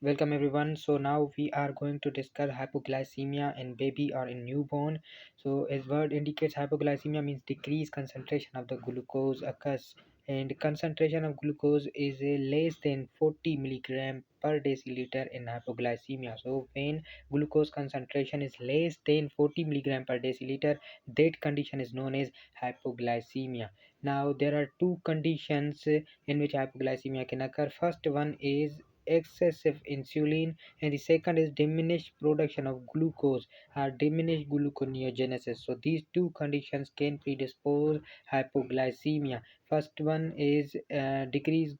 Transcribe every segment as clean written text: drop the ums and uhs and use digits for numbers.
Welcome everyone. So now we are going to discuss hypoglycemia in baby or in newborn. So as word indicates, hypoglycemia means decreased concentration of the glucose occurs, and concentration of glucose is less than 40 milligram per deciliter in hypoglycemia. So when glucose concentration is less than 40 milligram per deciliter, that condition is known as hypoglycemia. Now there are two conditions in which hypoglycemia can occur. First one is excessive insulin, and the second is diminished production of glucose or diminished gluconeogenesis. So these two conditions can predispose hypoglycemia. First one is decrease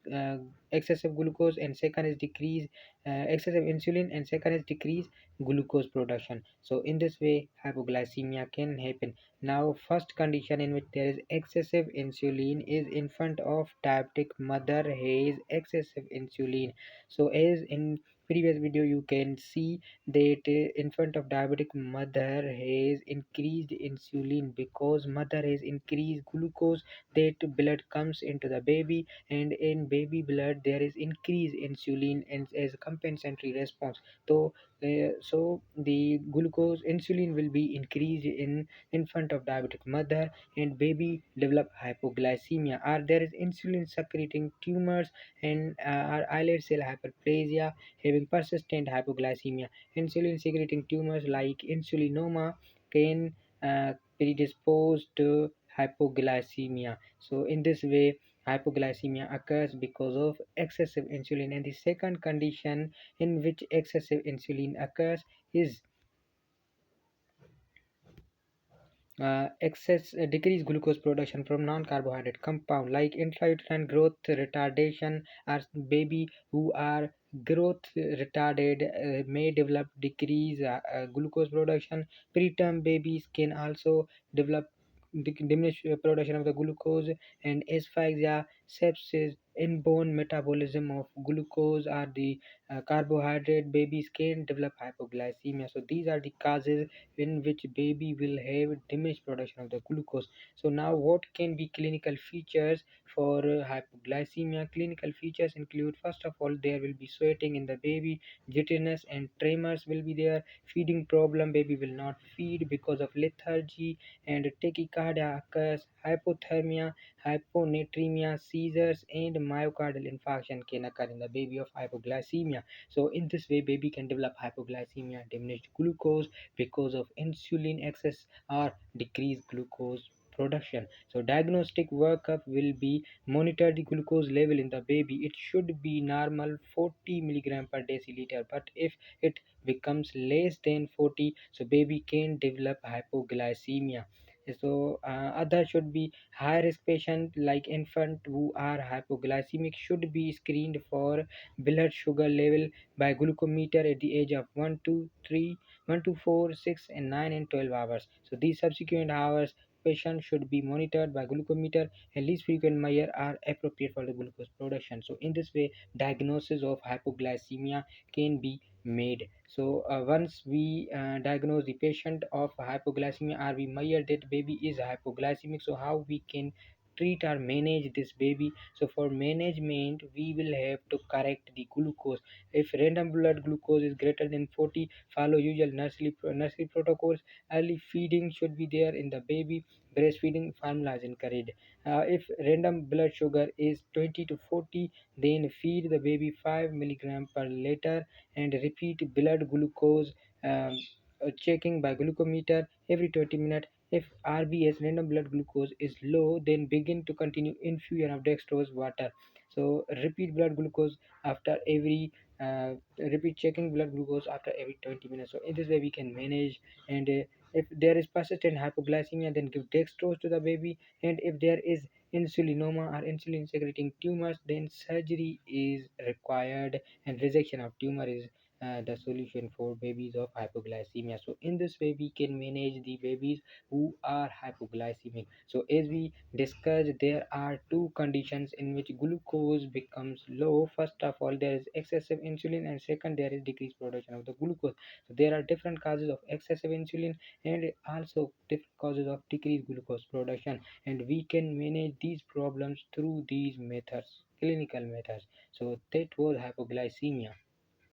excessive glucose, and second is decrease excessive insulin, and second is decrease glucose production. So in this way hypoglycemia can happen. Now first condition in which there is excessive insulin is infant of diabetic mother has excessive insulin. So as in previous video you can see that infant of diabetic mother has increased insulin because mother has increased glucose, that blood comes into the baby, and in baby blood there is increased insulin and as a compensatory response. So the glucose insulin will be increased in infant of diabetic mother, and baby develop hypoglycemia, or there is insulin secreting tumors and our eyelid cell hyperplasia having persistent hypoglycemia. Insulin secreting tumors like insulinoma can predispose to hypoglycemia. So in this way hypoglycemia occurs because of excessive insulin. And the second condition in which excessive insulin occurs is excess decreased glucose production from non-carbohydrate compound like intrauterine growth retardation, or baby who are growth retarded may develop decreased glucose production. Preterm babies can also develop diminished production of the glucose, and asphyxia, sepsis, inborn metabolism of glucose or the carbohydrate, babies can develop hypoglycemia. So these are the causes in which baby will have diminished production of the glucose. So now what can be clinical features for hypoglycemia? Clinical features include, first of all, there will be sweating in the baby, jitteriness and tremors will be there, feeding problem, baby will not feed because of lethargy and tachycardia occurs, hypothermia, hyponatremia, seizures and myocardial infarction can occur in the baby of hypoglycemia. So in this way baby can develop hypoglycemia, diminished glucose because of insulin excess or decreased glucose production. So diagnostic workup will be monitor the glucose level in the baby. It should be normal 40 milligram per deciliter, but if it becomes less than 40, so baby can develop hypoglycemia. So other should be high risk patient like infant who are hypoglycemic should be screened for blood sugar level by glucometer at the age of 1 to 3, 1 to 4, 6 and 9 and 12 hours. So these subsequent hours patient should be monitored by glucometer, and least frequent measure are appropriate for the glucose production. So in this way diagnosis of hypoglycemia can be made. So once we diagnose the patient of hypoglycemia or we measure that baby is hypoglycemic, so how we can treat or manage this baby? So for management we will have to correct the glucose. If random blood glucose is greater than 40, follow usual nursery protocols. Early feeding should be there in the baby. Breastfeeding formula is encouraged. If random blood sugar is 20 to 40, then feed the baby 5 milligram per liter and repeat blood glucose checking by glucometer every 20 minutes. If RBS, random blood glucose, is low, then begin to continue infusion of dextrose water. So repeat blood glucose after every repeat checking blood glucose after every 20 minutes. So in this way we can manage. And if there is persistent hypoglycemia, then give dextrose to the baby. And if there is insulinoma or insulin secreting tumors, then surgery is required, and resection of tumor is the solution for babies of hypoglycemia. So in this way we can manage the babies who are hypoglycemic. So as we discussed, there are two conditions in which glucose becomes low. First of all, there is excessive insulin, and second there is decreased production of the glucose. So there are different causes of excessive insulin and also different causes of decreased glucose production, and we can manage these problems through these methods, clinical methods. So that was hypoglycemia.